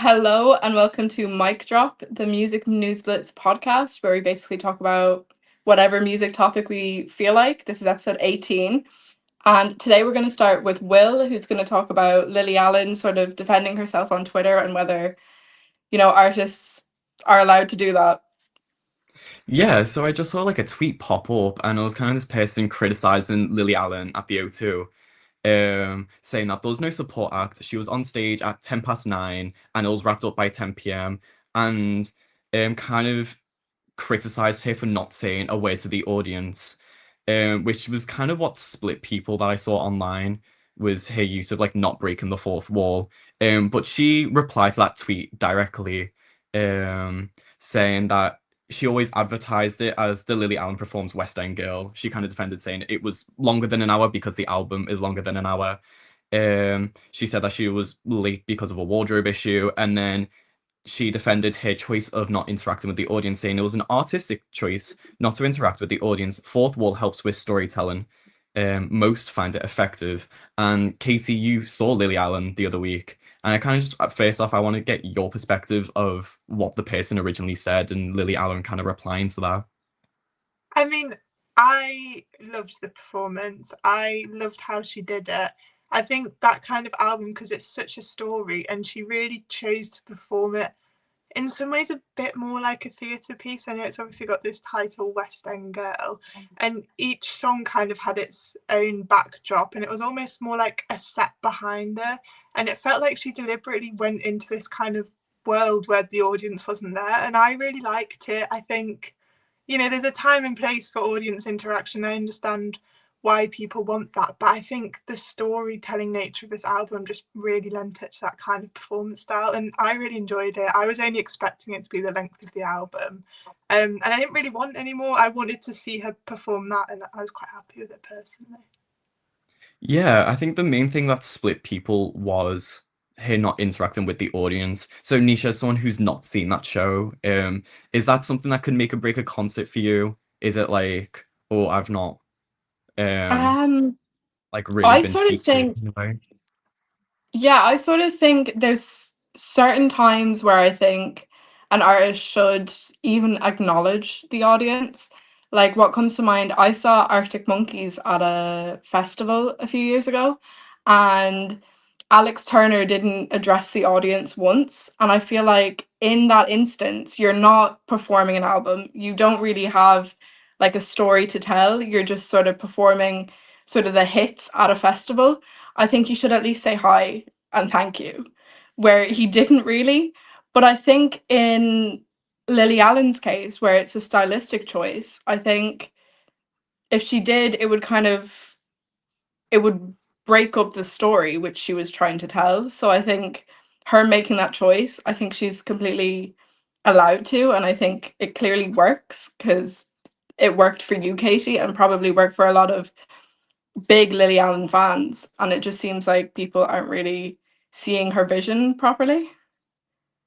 Hello and welcome to Mic Drop, the Music News Blitz podcast, where we basically talk about whatever music topic we feel like. This is episode 18. And today we're going to start with Will, who's going to talk about Lily Allen sort of defending herself on Twitter and whether, artists are allowed to do that. Yeah, so I just saw like a tweet pop up, and it was kind of this person criticizing Lily Allen at the O2, saying that there was no support act. She was on stage at 9:10, and it was wrapped up by 10 p.m. and kind of criticized her for not saying a word to the audience, which was kind of what split people that I saw online was her use of like not breaking the fourth wall. But she replied to that tweet directly, saying that she always advertised it as the Lily Allen performs West End Girl. She kind of defended saying it was longer than an hour because the album is longer than an hour. She said that she was late because of a wardrobe issue, and then she defended her choice of not interacting with the audience, saying it was an artistic choice not to interact with the audience. Fourth wall helps with storytelling. Most find it effective. And Katie, you saw Lily Allen the other week, and I kind of just first off, I want to get your perspective of what the person originally said and Lily Allen kind of replying to that. I mean, I loved the performance. I loved how she did it. I think that kind of album, because it's such a story, and she really chose to perform it in some ways a bit more like a theatre piece. I know it's obviously got this title, West End Girl, and each song kind of had its own backdrop, and it was almost more like a set behind her. And it felt like she deliberately went into this kind of world where the audience wasn't there. And I really liked it. I think, there's a time and place for audience interaction. I understand why people want that, but I think the storytelling nature of this album just really lent it to that kind of performance style, and I really enjoyed it. I was only expecting it to be the length of the album, and I didn't really want any more. I wanted to see her perform that, and I was quite happy with it personally. Yeah, I think the main thing that split people was her not interacting with the audience. So Nisha, as someone who's not seen that show, is that something that could make or break a concert for you? Is it like, oh, I've not um Um, like really I been sort of featured think, in a way? yeah, I sort of think there's certain times where I think an artist should even acknowledge the audience. Like what comes to mind, I saw Arctic Monkeys at a festival a few years ago, and Alex Turner didn't address the audience once. And I feel like in that instance, you're not performing an album. You don't really have like a story to tell. You're just sort of performing sort of the hits at a festival. I think you should at least say hi and thank you, where he didn't really. But I think in Lily Allen's case, where it's a stylistic choice, I think if she did, it would break up the story which she was trying to tell. So I think her making that choice, I think she's completely allowed to, and I think it clearly works because it worked for you, Katie, and probably worked for a lot of big Lily Allen fans, and it just seems like people aren't really seeing her vision properly.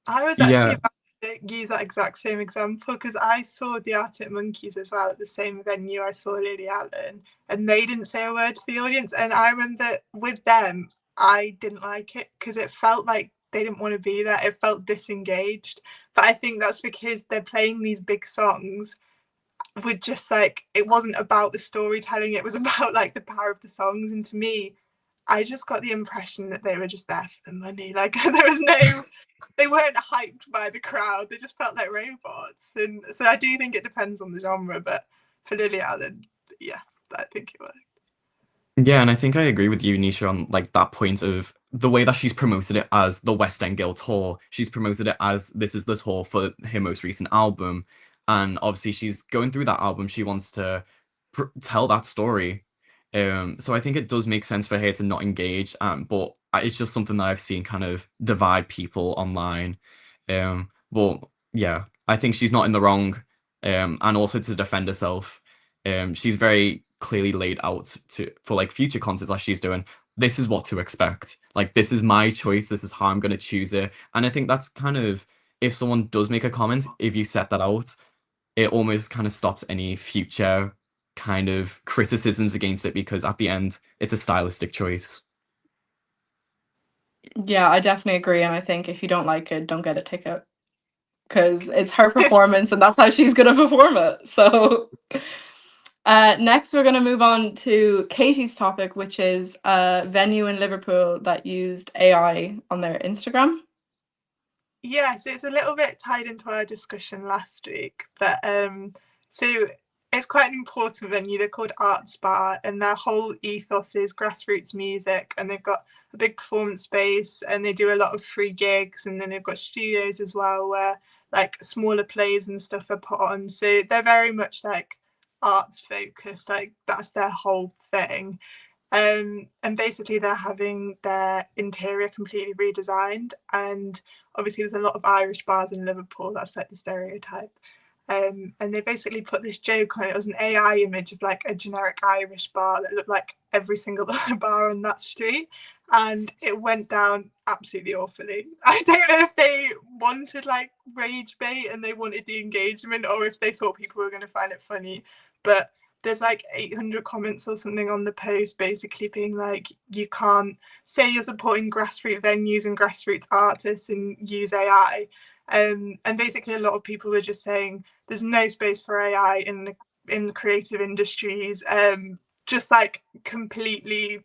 I was actually Yeah, about to use that exact same example because I saw the Arctic Monkeys as well at the same venue. I saw Lily Allen, and they didn't say a word to the audience. And I remember with them, I didn't like it because it felt like they didn't want to be there. It felt disengaged. But I think that's because they're playing these big songs with just like, it wasn't about the storytelling, it was about like the power of the songs. And to me, I just got the impression that they were just there for the money. Like there was no, they weren't hyped by the crowd. They just felt like robots. And so I do think it depends on the genre, but for Lily Allen, yeah, I think it worked. yeah, and I think I agree with you, Nisha, on like that point of the way that she's promoted it as the West End Girl tour. She's promoted it as this is the tour for her most recent album, and obviously she's going through that album. She wants to tell that story. So I think it does make sense for her to not engage. But it's just something that I've seen kind of divide people online. But yeah, I think she's not in the wrong. And also to defend herself, she's very clearly laid out to for like future concerts that she's doing. This is what to expect. Like this is my choice. This is how I'm gonna choose it. And I think that's kind of if someone does make a comment, if you set that out, it almost kind of stops any future kind of criticisms against it because at the end it's a stylistic choice. Yeah, I definitely agree, and I think if you don't like it, don't get a ticket because it's her performance, and that's how she's gonna perform it. So, next we're gonna move on to Katie's topic, which is a venue in Liverpool that used AI on their Instagram. Yeah, so it's a little bit tied into our discussion last week, but so it's quite an important venue. They're called Arts Bar, and their whole ethos is grassroots music, and they've got a big performance space, and they do a lot of free gigs, and then they've got studios as well where like smaller plays and stuff are put on. So they're very much like arts focused, like that's their whole thing. And basically they're having their interior completely redesigned, and obviously there's a lot of Irish bars in Liverpool, that's like the stereotype. And they basically put this joke on it. It was an AI image of like a generic Irish bar that looked like every single other bar on that street, and it went down absolutely awfully. I don't know if they wanted like rage bait and they wanted the engagement, or if they thought people were going to find it funny, but there's like 800 comments or something on the post basically being like, you can't say you're supporting grassroots venues and grassroots artists and use AI. And basically a lot of people were just saying there's no space for AI in the creative industries. Just like completely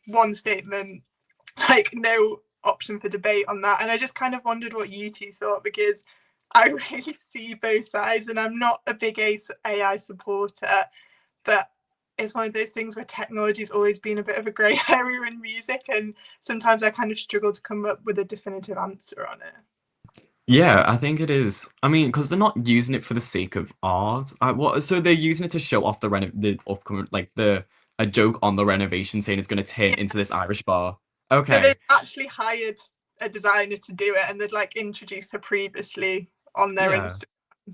one statement, like no option for debate on that. And I just kind of wondered what you two thought, because I really see both sides, and I'm not a big AI supporter, but it's one of those things where technology's always been a bit of a grey area in music, and sometimes I kind of struggle to come up with a definitive answer on it. Yeah, I think it is. I mean, because they're not using it for the sake of art. So they're using it to show off the upcoming, like the a joke on the renovation, saying it's going to turn Yeah. into this Irish bar. So they've Okay, actually hired a designer to do it, and they'd like introduced her previously on their yeah. Instagram.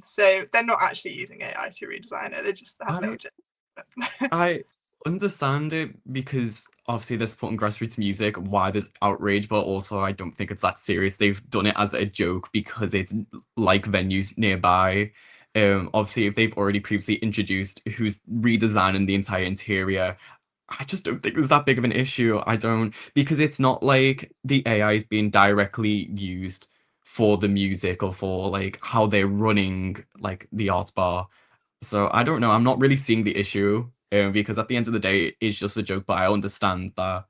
So they're not actually using AI to redesign it. They just have I no don't agenda. I understand it because obviously they're supporting grassroots music, why there's outrage, but also I don't think it's that serious. They've done it as a joke because it's like venues nearby. Obviously, if they've already previously introduced who's redesigning the entire interior, I just don't think it's that big of an issue. I don't, because it's not like the AI is being directly used for the music or for like how they're running like the arts bar. So I don't know. I'm not really seeing the issue, because at the end of the day, it's just a joke. But I understand that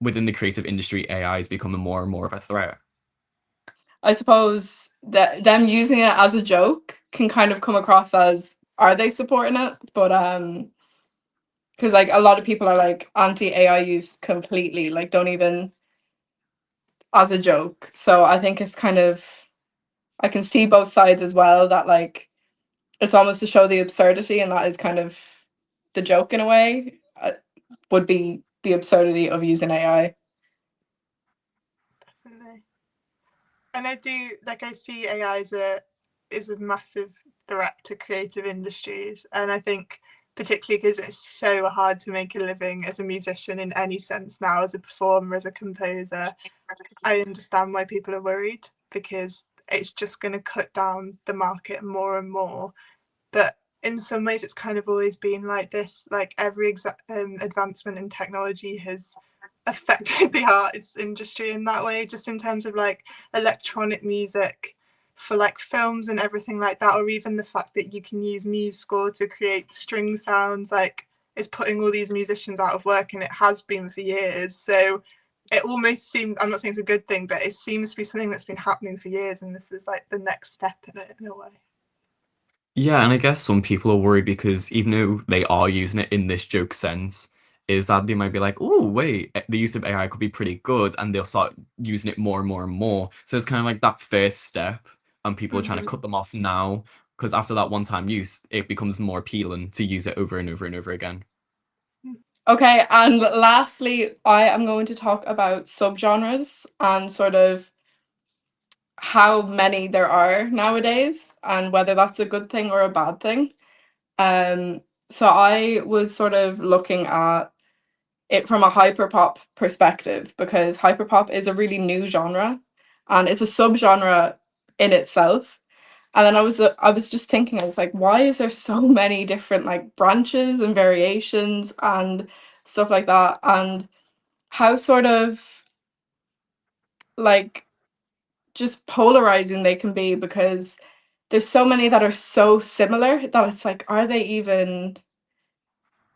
within the creative industry, AI is becoming more and more of a threat. I suppose that them using it as a joke can kind of come across as, are they supporting it? But because like a lot of people are like anti AI use completely, like don't even as a joke. So I think it's kind of, I can see both sides as well, that like it's almost to show the absurdity, and that is kind of the joke in a way, would be the absurdity of using AI. And I do like, I see AI as a massive threat to creative industries, and I think particularly because it's so hard to make a living as a musician in any sense now, as a performer, as a composer. I understand why people are worried, because it's just going to cut down the market more and more. But in some ways it's kind of always been like this, like every advancement in technology has affected the arts industry in that way, just in terms of like electronic music for like films and everything like that, or even the fact that you can use MuseScore to create string sounds, like it's putting all these musicians out of work, and it has been for years. So it almost seemed, I'm not saying it's a good thing, but it seems to be something that's been happening for years, and this is like the next step in it in a way. Yeah, and I guess some people are worried because even though they are using it in this joke sense, is that they might be like, oh, wait, the use of AI could be pretty good, and they'll start using it more and more and more. So it's kind of like that first step, and people are trying to Mm-hmm. cut them off now, because after that one-time use, it becomes more appealing to use it over and over and over again. Okay, and lastly, I am going to talk about subgenres and sort of how many there are nowadays and whether that's a good thing or a bad thing. Um, so I was sort of looking at it from a hyperpop perspective, because hyperpop is a really new genre and it's a subgenre in itself. And then I was just thinking, I was like, why is there so many different like branches and variations and stuff like that? And how sort of like just polarizing they can be, because there's so many that are so similar that it's like, are they even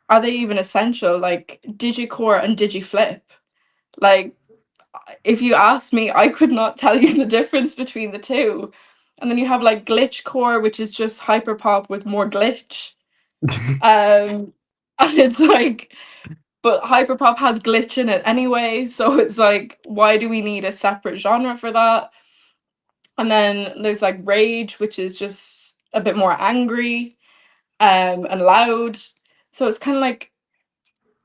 essential? Like digicore and digiflip. Like if you asked me, I could not tell you the difference between the two. And then you have like glitchcore, which is just hyperpop with more glitch. And it's like, but hyperpop has glitch in it anyway, so it's like, why do we need a separate genre for that? And then there's like rage, which is just a bit more angry and loud. So it's kind of like,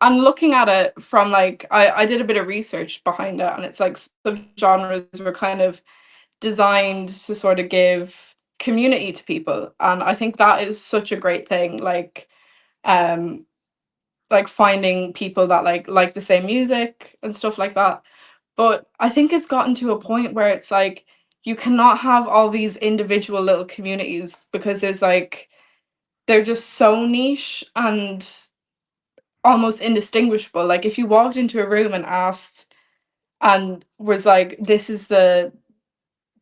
I'm looking at it from like, I did a bit of research behind it, and it's like subgenres were kind of designed to sort of give community to people, and I think that is such a great thing. Um like finding people that like the same music and stuff like that. But I think it's gotten to a point where it's like, you cannot have all these individual little communities, because there's like, they're just so niche and almost indistinguishable. Like if you walked into a room and asked and was like, this is the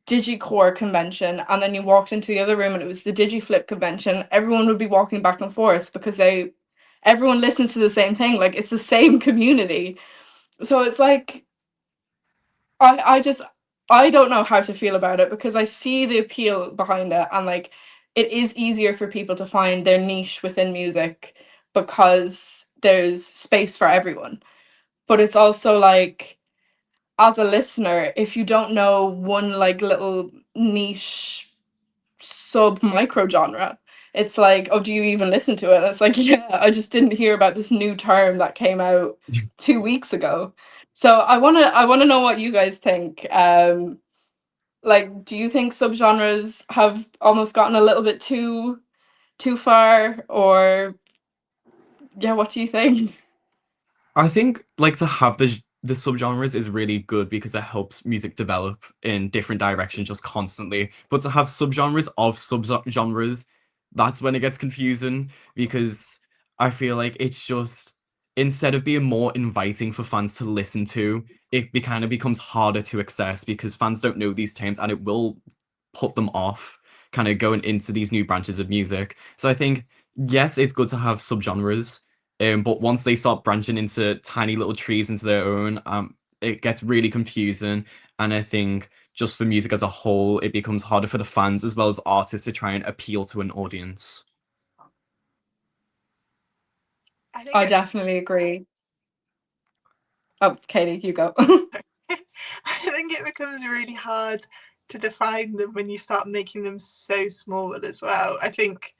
digicore convention, and then you walked into the other room and it was the digiflip convention, everyone would be walking back and forth, because everyone listens to the same thing. Like it's the same community. So it's like, I just, I don't know how to feel about it, because I see the appeal behind it, and like it is easier for people to find their niche within music because there's space for everyone. But it's also like, as a listener, if you don't know one like little niche sub micro genre, it's like, oh, do you even listen to it? And it's like, yeah, I just didn't hear about this new term that came out 2 weeks ago. So I wanna know what you guys think. Like, do you think subgenres have almost gotten a little bit too far, or yeah, what do you think? I think like to have the subgenres is really good because it helps music develop in different directions just constantly. But to have subgenres of subgenres, that's when it gets confusing because I feel like it's just instead of being more inviting for fans to listen to, kind of becomes harder to access because fans don't know these terms and it will put them off kind of going into these new branches of music. So I think yes, it's good to have subgenres, but once they start branching into tiny little trees into their own, it gets really confusing. And I think just for music as a whole, it becomes harder for the fans as well as artists to try and appeal to an audience. I think I it definitely agree. Oh, Katie, you go. I think it becomes really hard to define them when you start making them so small as well. I think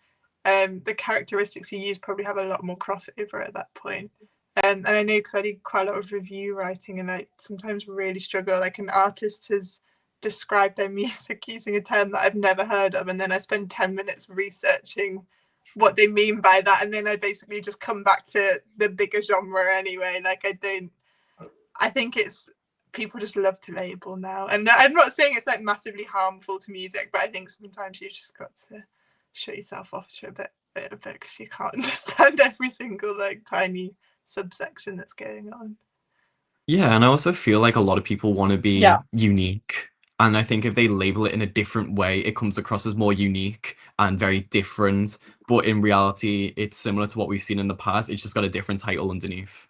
the characteristics you use probably have a lot more crossover at that point. And I know because I did quite a lot of review writing, and I sometimes really struggle. Like an artist has described their music using a term that I've never heard of, and then I spend 10 minutes researching what they mean by that, and then I basically just come back to the bigger genre anyway. Like I think it's people just love to label now, and I'm not saying it's like massively harmful to music, but I think sometimes you just got to shut yourself off to a bit because you can't understand every single like tiny subsection that's going on. Yeah, and I also feel like a lot of people want to Yeah. be unique. And I think if they label it in a different way, it comes across as more unique and very different. But in reality, it's similar to what we've seen in the past. It's just got a different title underneath.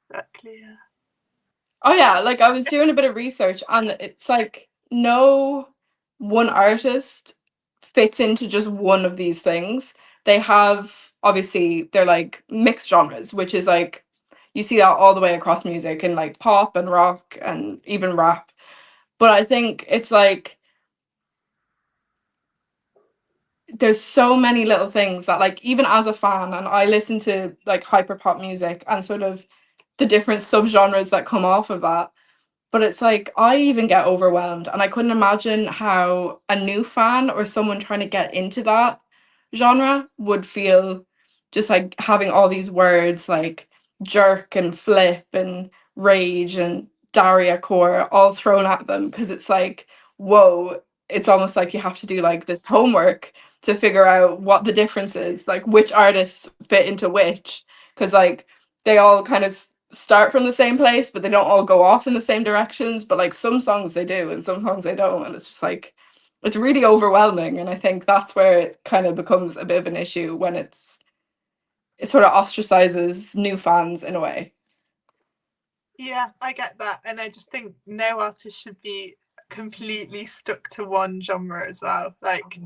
Exactly. Yeah. Oh yeah, like I was doing a bit of research, and it's like no one artist fits into just one of these things. They have, obviously they're like mixed genres, which is like, you see that all the way across music and like pop and rock and even rap. But I think it's like there's so many little things that, like, even as a fan, and I listen to like hyper pop music and sort of the different subgenres that come off of that, but it's like I even get overwhelmed, and I couldn't imagine how a new fan or someone trying to get into that genre would feel, just like having all these words like jerk and flip and rage and Daria core all thrown at them, because it's like, whoa, it's almost like you have to do like this homework to figure out what the difference is, like which artists fit into which, because like they all kind of start from the same place, but they don't all go off in the same directions. But like some songs they do, and some songs they don't, and it's just like it's really overwhelming. And I think that's where it kind of becomes a bit of an issue when it sort of ostracizes new fans in a way. Yeah, I get that, and I just think no artist should be completely stuck to one genre as well. Like,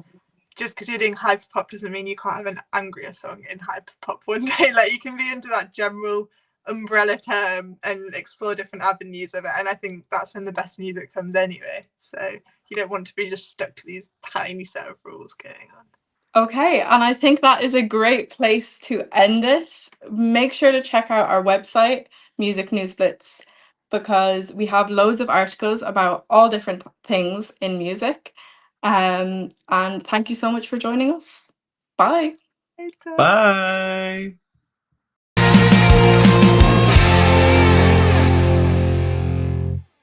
just because you're doing hyperpop doesn't mean you can't have an angrier song in hyperpop one day. Like, you can be into that general umbrella term and explore different avenues of it, and I think that's when the best music comes anyway. So you don't want to be just stuck to these tiny set of rules going on. Okay, and I think that is a great place to end it. Make sure to check out our website, Music News Blitz, because we have loads of articles about all different things in music. And thank you so much for joining us. Bye. Later. Bye.